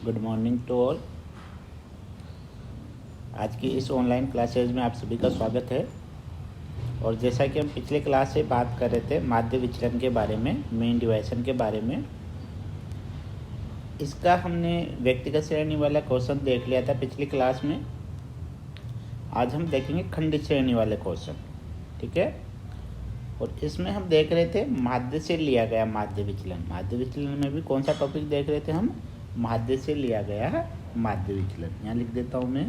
Good morning to all. आज की इस ऑनलाइन क्लासेज में आप सभी का स्वागत है। और जैसा कि हम पिछले क्लास से बात कर रहे थे माध्य विचलन के बारे में, मेन डिवाइसन के बारे में, इसका हमने व्यक्तिगत श्रेणी वाला क्वेश्चन देख लिया था पिछली क्लास में। आज हम देखेंगे खंडित श्रेणी वाले क्वेश्चन, ठीक है। और इसमें हम देख रहे थे माध्य से लिया गया माध्य विचलन। माध्य विचलन में भी कौन सा टॉपिक देख रहे थे हम? माध्य से लिया गया माध्य विचलन। यहाँ लिख देता हूँ मैं,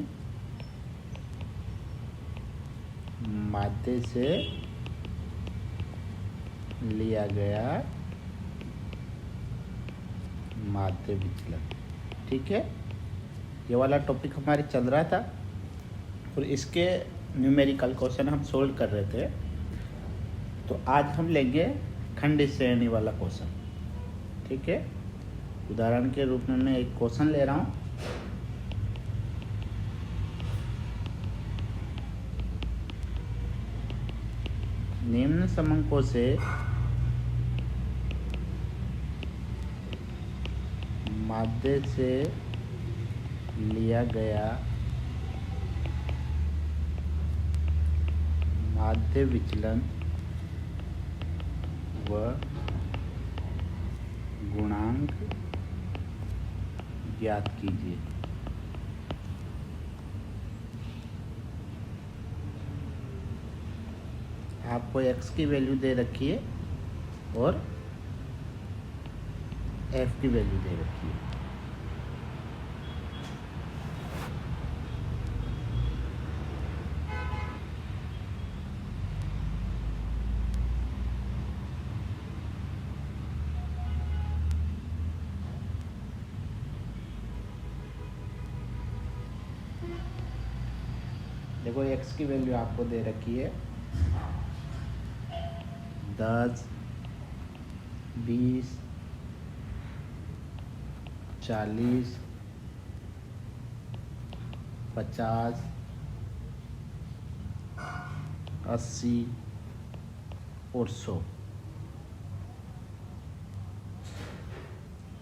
माध्य से लिया गया माध्य विचलन, ठीक है। ये वाला टॉपिक हमारे चल रहा था और इसके न्यूमेरिकल क्वेश्चन हम सोल्व कर रहे थे। तो आज हम लेंगे खंडित श्रेणी वाला क्वेश्चन, ठीक है। उदाहरण के रूप में मैं एक क्वेश्चन ले रहा हूँ। निम्न समंकों से माध्य से लिया गया माध्य विचलन व गुणांक ज्ञात कीजिए। आपको x की वैल्यू दे रखी है और f की वैल्यू दे रखी है। देखो x की वैल्यू आपको दे रखी है 10, 20, 40, 50, 80 और 100।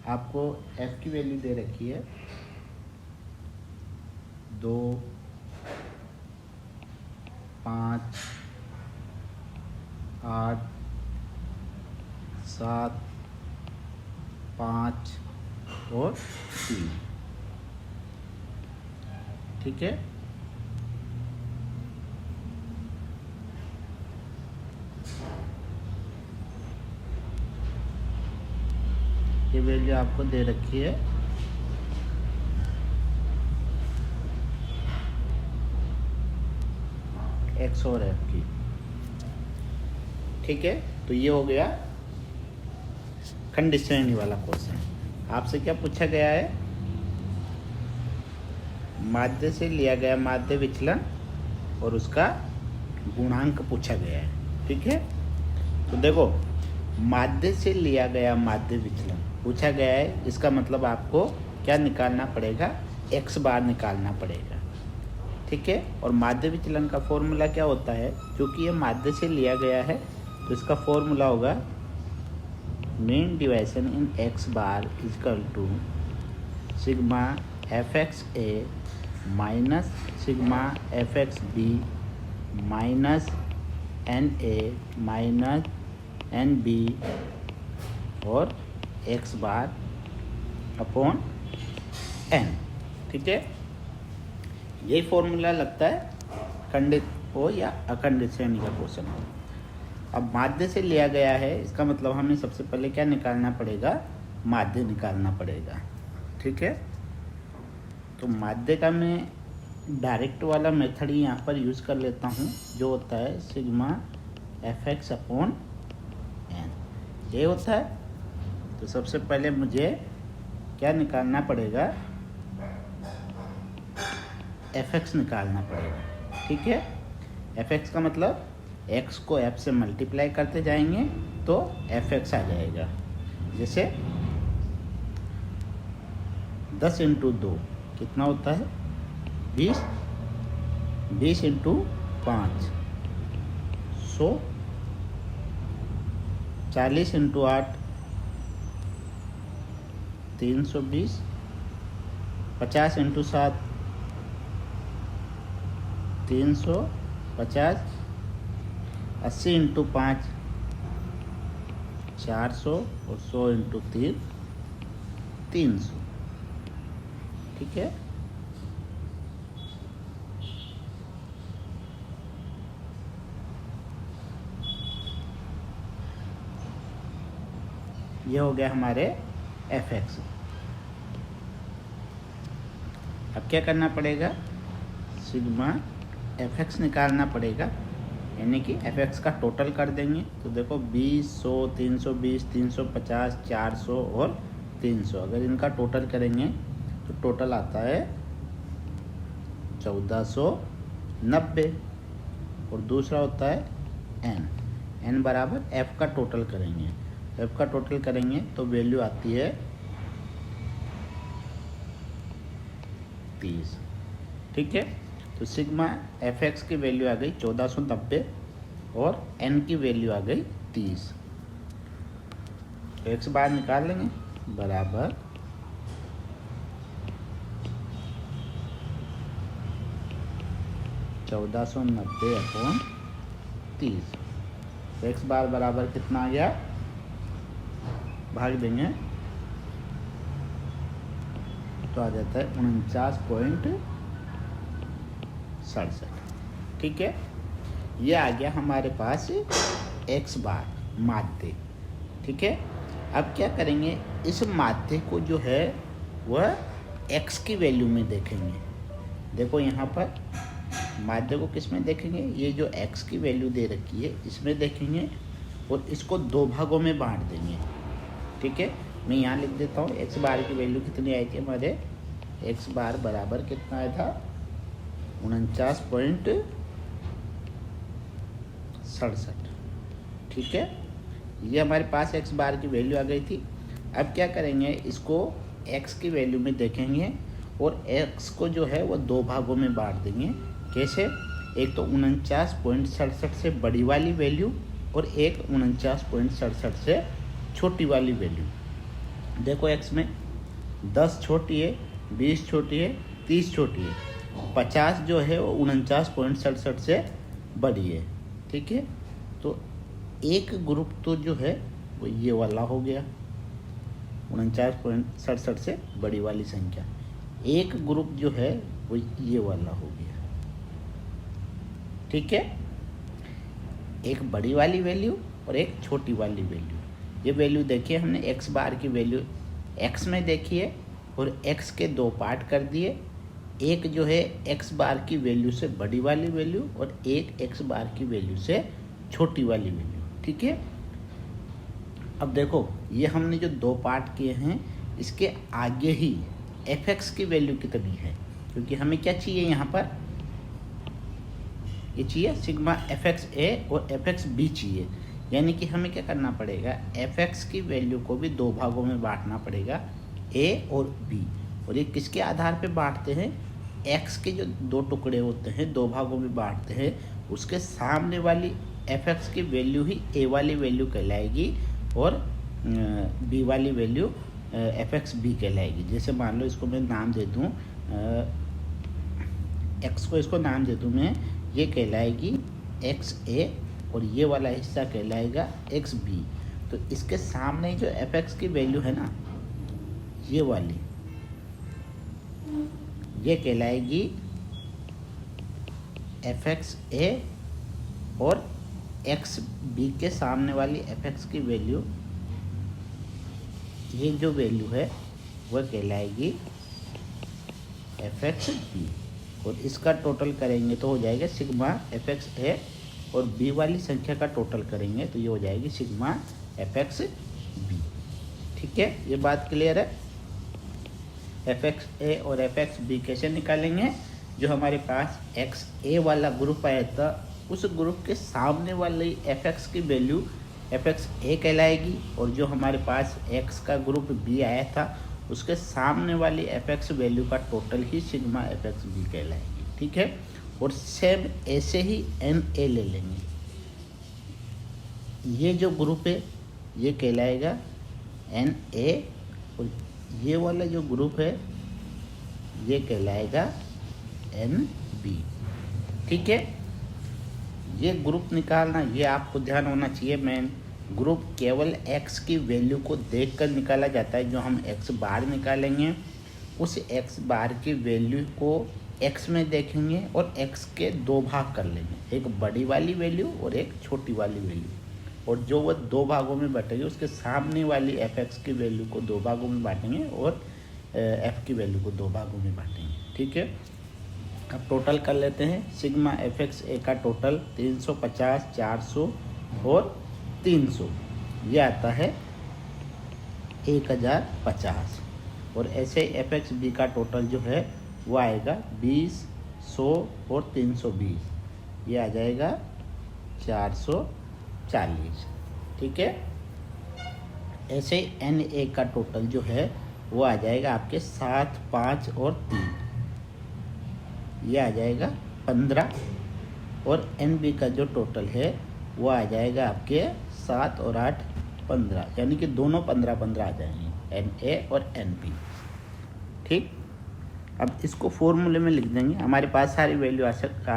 आपको f की वैल्यू दे रखी है 2, 5, 8, 7, 5 और 3, ठीक है। ये वैल्यू आपको दे रखी है x और f की, ठीक है। तो ये हो गया खंडित श्रेणी वाला क्वेश्चन। आपसे क्या पूछा गया है? माध्य से लिया गया माध्य विचलन और उसका गुणांक पूछा गया है, ठीक है। तो देखो, माध्य से लिया गया माध्य विचलन पूछा गया है, इसका मतलब आपको क्या निकालना पड़ेगा? x बार निकालना पड़ेगा, ठीक है। और माध्य विचलन का फॉर्मूला क्या होता है? क्योंकि ये माध्य से लिया गया है तो इसका फॉर्मूला होगा mean deviation in x bar equal to sigma fx_a minus sigma fx_b minus na minus nb और x बार अपॉन n, ठीक है। यही फॉर्मूला लगता है खंडित हो या अखंडित श्रेणी का क्वेश्चन हो। अब माध्य से लिया गया है, इसका मतलब हमें सबसे पहले क्या निकालना पड़ेगा? माध्य निकालना पड़ेगा, ठीक है। तो माध्य का मैं डायरेक्ट वाला मेथड ही यहाँ पर यूज़ कर लेता हूँ, जो होता है सिग्मा fx अपॉन n, ये होता है। तो सबसे पहले मुझे क्या निकालना पड़ेगा? fx निकालना पड़ेगा, ठीक है। fx का मतलब x को f से मल्टीप्लाई करते जाएंगे तो fx आ जाएगा। जैसे 10 × 2 कितना होता है? 20, 20 × 5 100, 40 × 8 320 50 इंटू 7 300, 50, 80 इंटू 5 400 और 100 इंटू 3 300। ठीक है, ये हो गया हमारे fx। अब क्या करना पड़ेगा, सिग्मा fx निकालना पड़ेगा, यानी कि fx का टोटल कर देंगे। तो देखो 20, 100, 320, 350, 400 और 300, अगर इनका टोटल करेंगे तो टोटल आता है 1490। और दूसरा होता है n बराबर f का टोटल करेंगे, f का टोटल करेंगे तो वैल्यू आती है 30। ठीक है, तो सिग्मा fx की वैल्यू आ गई 1490 और n की वैल्यू आ गई 30। तो x बार निकाल लेंगे, बराबर 1490 अपॉन 30। तो x बार बराबर कितना आ गया, भाग देंगे तो आ जाता है 49.67। ठीक है, ये आ गया हमारे पास x बार माध्य। ठीक है, अब क्या करेंगे, इस माध्य को जो है वह x की वैल्यू में देखेंगे। देखो यहाँ पर माध्य को किस में देखेंगे, ये जो x की वैल्यू दे रखी है इसमें देखेंगे और इसको दो भागों में बांट देंगे। ठीक है, मैं यहाँ लिख देता हूँ x बार की वैल्यू कितनी आई थी हमारे, x बार बराबर कितना आया था 49.67। ठीक है, ये हमारे पास x बार की वैल्यू आ गई थी। अब क्या करेंगे, इसको x की वैल्यू में देखेंगे और x को जो है वो दो भागों में बांट देंगे। कैसे, एक तो 49.67 से बड़ी वाली वैल्यू और एक 49.67 से छोटी वाली वैल्यू। देखो x में 10 छोटी है, 20 छोटी है, 30 छोटी है, 50 जो है वो 49.67 से बड़ी है। ठीक है, तो एक ग्रुप तो जो है वो ये वाला हो गया 49.67 से बड़ी वाली संख्या, एक ग्रुप जो है वो ये वाला हो गया। ठीक है, एक बड़ी वाली वैल्यू और एक छोटी वाली वैल्यू। ये वैल्यू देखिए हमने x बार की वैल्यू x में देखी है और x के दो पार्ट कर दिए, एक जो है x बार की वैल्यू से बड़ी वाली वैल्यू और एक x बार की वैल्यू से छोटी वाली वैल्यू। ठीक है, अब देखो ये हमने जो दो पार्ट किए हैं इसके आगे ही fx की वैल्यू कितनी है, क्योंकि हमें क्या चाहिए यहाँ पर, ये चाहिए सिग्मा fx_a और fx_b चाहिए। यानी कि हमें क्या करना पड़ेगा, fx की वैल्यू को भी दो भागों में बांटना पड़ेगा, a और b। और ये किसके आधार पे बांटते हैं, x के जो दो टुकड़े होते हैं दो भागों में बांटते हैं, उसके सामने वाली fx की वैल्यू ही a वाली वैल्यू कहलाएगी और b वाली वैल्यू fx_b कहलाएगी। जैसे मान लो इसको मैं नाम दे दूँ, x को इसको नाम दे दूँ मैं, ये कहलाएगी xa और ये वाला हिस्सा कहलाएगा xb। तो इसके सामने जो fx की वैल्यू है ना, ये वाली, ये कहलाएगी fxa और xb के सामने वाली fx की वैल्यू, ये जो वैल्यू है वह कहलाएगी fx_b। और इसका टोटल करेंगे तो हो जाएगा सिग्मा fx_a और b वाली संख्या का टोटल करेंगे तो ये हो जाएगी सिग्मा fx_b। ठीक है, ये बात क्लियर है। fx_a और fx_b कैसे निकालेंगे, जो हमारे पास xa वाला ग्रुप आया था उस ग्रुप के सामने वाली fx की वैल्यू fx_a कहलाएगी और जो हमारे पास x का ग्रुप b आया था उसके सामने वाली fx वैल्यू का टोटल ही सिग्मा fx_b कहलाएगी। ठीक है, और सेम ऐसे ही na ले लेंगे, ये जो ग्रुप है ये कहलाएगा na और ये वाला जो ग्रुप है ये कहलाएगा एन बी। ठीक है, ये ग्रुप निकालना, ये आपको ध्यान होना चाहिए। मेन ग्रुप केवल x की वैल्यू को देखकर निकाला जाता है। जो हम x बार निकालेंगे उस x बार की वैल्यू को x में देखेंगे और x के दो भाग कर लेंगे, एक बड़ी वाली वैल्यू और एक छोटी वाली वैल्यू, और जो वो दो भागों में बांटेंगे उसके सामने वाली fx की वैल्यू को दो भागों में बांटेंगे और f की वैल्यू को दो भागों में बांटेंगे। ठीक है, अब टोटल कर लेते हैं। सिग्मा fx a का टोटल 350, 400 और 300, ये आता है 1050। और ऐसे fx b का टोटल जो है वो आएगा 20, 100 और 320, ये आ जाएगा 440। ठीक है, ऐसे na का टोटल जो है वो आ जाएगा आपके 7, 5 और 3, ये आ जाएगा 15। और nb का जो टोटल है वो आ जाएगा आपके 7 और 8, 15, यानी कि दोनों 15-15 आ जाएंगे, na और nb। ठीक, अब इसको फॉर्मूले में लिख देंगे। हमारे पास सारी वैल्यू आ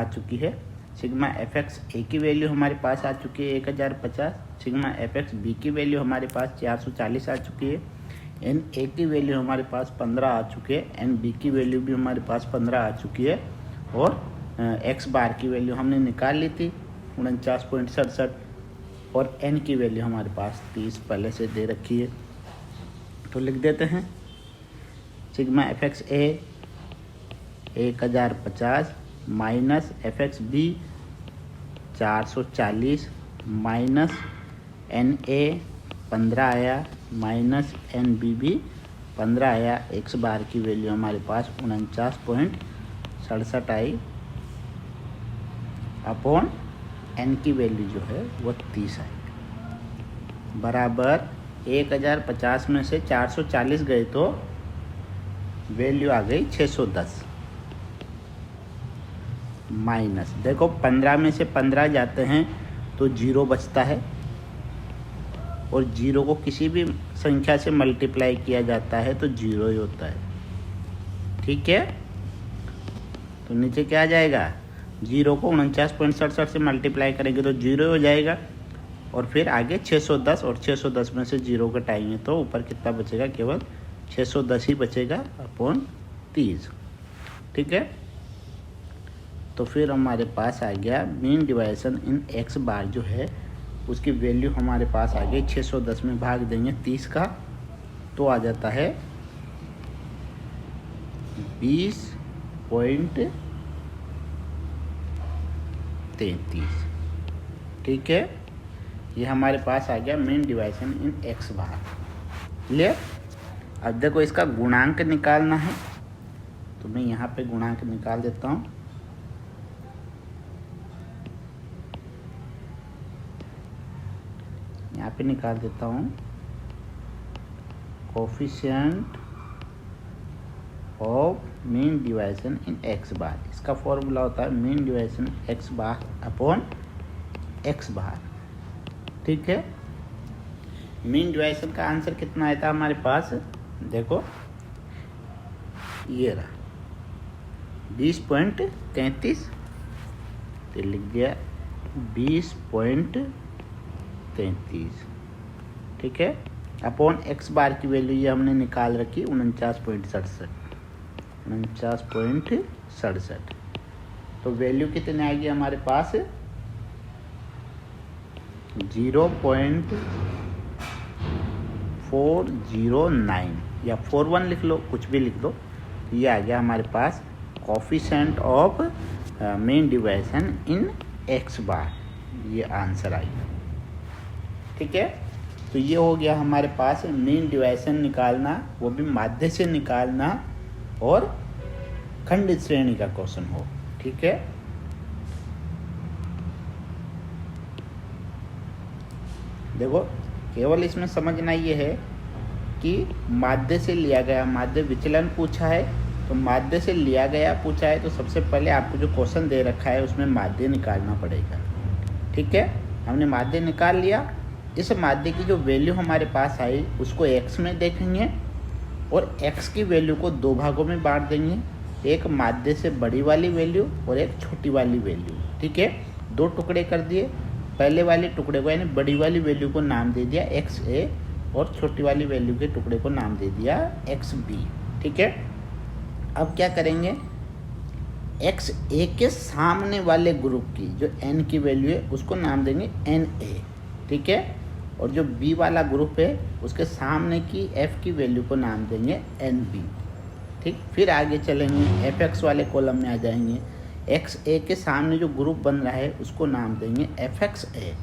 चुकी है। सिग्मा fx a की वैल्यू हमारे पास आ चुकी है 1050, सिग्मा fx b की वैल्यू हमारे पास 440 आ चुकी है, na की वैल्यू हमारे पास 15 आ चुकी है, nb की वैल्यू भी हमारे पास 15 आ चुकी है, और x बार की वैल्यू हमने निकाल ली थी 49.67, और n की वैल्यू हमारे पास 30 पहले से दे रखी है। तो लिख देते हैं sigma fx a 1050 minus fx b 440 minus na 15 आया माइनस nb भी 15 आया। x बार की वैल्यू हमारे पास 49.67 आई, अपॉन n की वैल्यू जो है वो 30 आई, बराबर 1050 में से 440 गए तो वैल्यू आ गई 610, माइनस देखो 15 में से 15 जाते हैं तो 0 बचता है, और 0 को किसी भी संख्या से मल्टीप्लाई किया जाता है तो 0 ही होता है। ठीक है, तो नीचे क्या आ जाएगा, 0 को 49.67 से मल्टीप्लाई करेंगे तो 0 हो जाएगा, और फिर आगे 610, और 610 में से 0 घटाएंगे तो ऊपर कितना बचेगा, केवल 610 ही बचेगा अपॉन 30। ठीक है, तो फिर हमारे पास आ गया मीन डिवाइसन इन x बार जो है उसकी वैल्यू हमारे पास आ गई 610 में भाग देंगे 30 का, तो आ जाता है 20.33। ठीक है, ये हमारे पास आ गया mean deviation in x bar. Clear? अब देखो इसका गुणांक निकालना है, तो मैं यहाँ पे गुणांक निकाल देता हूँ। यहाँ पे निकाल देता हूँ coefficient of mean deviation in x bar. इसका फॉर्मूला होता है mean deviation x bar upon x bar. ठीक है, मीन डिवाइसन का आंसर कितना आया था हमारे पास, देखो ये रहा 20.33, तो लिख दिया 20.33। ठीक है, अपॉन x बार की वैल्यू ये हमने निकाल रखी 49.67। तो वैल्यू कितने आएगी हमारे पास, 0.409 या 41 लिख लो, कुछ भी लिख दो। ये आ गया हमारे पास coefficient of mean deviation in x bar, ये आंसर आएगा। ठीक है, तो ये हो गया हमारे पास मीन डिवाइसन निकालना, वो भी माध्य से निकालना और खंडित श्रेणी का क्वेश्चन हो। ठीक है, देखो केवल इसमें समझना ये है कि माध्य से लिया गया, माध्य विचलन पूछा है तो माध्य से लिया गया पूछा है, तो सबसे पहले आपको जो क्वेश्चन दे रखा है उसमें माध्य निकालना पड़ेगा। ठीक है, हमने माध्य निकाल लिया। इस माध्य की जो वैल्यू हमारे पास आई उसको x में देखेंगे और x की वैल्यू को दो भागों में बांट देंगे, एक माध्य से बड़ी वाली वैल्यू और एक छोटी वाली वैल्यू। ठीक है, दो टुकड़े कर दिए। पहले वाले टुकड़े को यानी बड़ी वाली वैल्यू को नाम दे दिया XA और छोटी वाली वैल्यू के टुकड़े को नाम दे दिया XB। ठीक है, अब क्या करेंगे, XA के सामने वाले ग्रुप की जो N की वैल्यू है उसको नाम देंगे NA। ठीक है, और जो B वाला ग्रुप है उसके सामने की F की वैल्यू को नाम देंगे NB। ठीक, फिर आगे चलेंगे, FX वाले कॉलम में आ जाएंगे। XA के सामने जो ग्रुप बन रहा है उसको नाम देंगे FXA,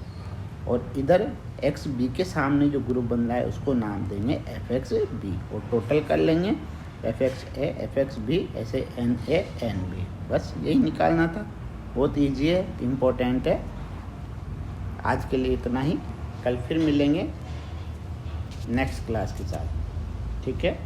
और इधर XB के सामने जो ग्रुप बन रहा है उसको नाम देंगे FXB, और टोटल कर लेंगे FXA FXB ऐसे NA NB। बस यही निकालना था, बहुत ईजी है, इम्पोर्टेंट है। आज के लिए इतना ही, कल फिर मिलेंगे नेक्स्ट क्लास के साथ। ठीक है।